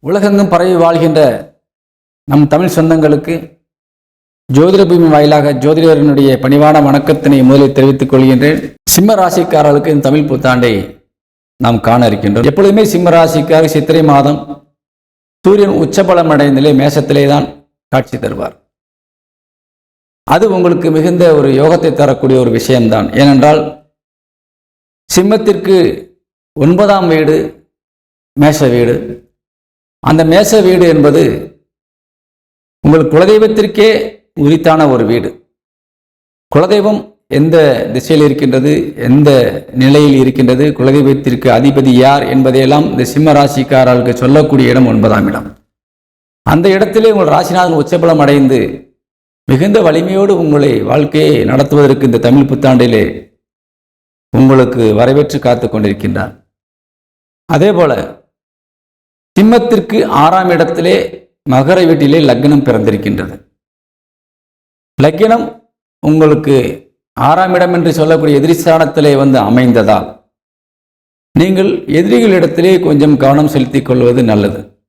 உலகெங்கும் பரவி வாழ்கின்ற நம் தமிழ் சொந்தங்களுக்கு ஜோதிட பூமி வாயிலாக ஜோதிடரினுடைய பணிவான வணக்கத்தினை முதலில் தெரிவித்துக் கொள்கின்றேன். சிம்ம ராசிக்காரர்களுக்கு இந்த தமிழ் புத்தாண்டை நாம் காண இருக்கின்றோம். எப்பொழுதுமே சிம்ம ராசிக்காரர் சித்திரை மாதம் சூரியன் உச்சபலம் அடைந்ததிலே மேசத்திலே தான் காட்சி தருவார். அது உங்களுக்கு மிகுந்த ஒரு யோகத்தை தரக்கூடிய ஒரு விஷயம்தான். ஏனென்றால் சிம்மத்திற்கு 9ஆம் வீடு மேஷ வீடு. அந்த மேஷ வீடு என்பது உங்கள் குலதெய்வத்திற்கே உரித்தான ஒரு வீடு. குலதெய்வம் எந்த திசையில் இருக்கின்றது, எந்த நிலையில் இருக்கின்றது, குலதெய்வத்திற்கு அதிபதி யார் என்பதையெல்லாம் இந்த சிம்ம ராசிக்காரர்களுக்கு சொல்லக்கூடிய இடம் 9ஆம் இடம். அந்த இடத்திலே உங்கள் ராசிநாதன் உச்சபலம் அடைந்து மிகுந்த வலிமையோடு உங்களை வாழ்க்கையை நடத்துவதற்கு இந்த தமிழ் புத்தாண்டிலே உங்களுக்கு வரவேற்று காத்து கொண்டிருக்கின்றார். அதே போல சிம்மத்திற்கு 6ஆம் இடத்திலே மகர வீட்டிலே லக்னம் பிறந்திருக்கின்றது. லக்னம் உங்களுக்கு 6ஆம் இடம் என்று சொல்லக்கூடிய எதிரிஸ்தானத்திலே வந்து அமைந்ததால் நீங்கள் எதிரிகளிடத்திலே கொஞ்சம் கவனம் செலுத்திக் கொள்வது நல்லது.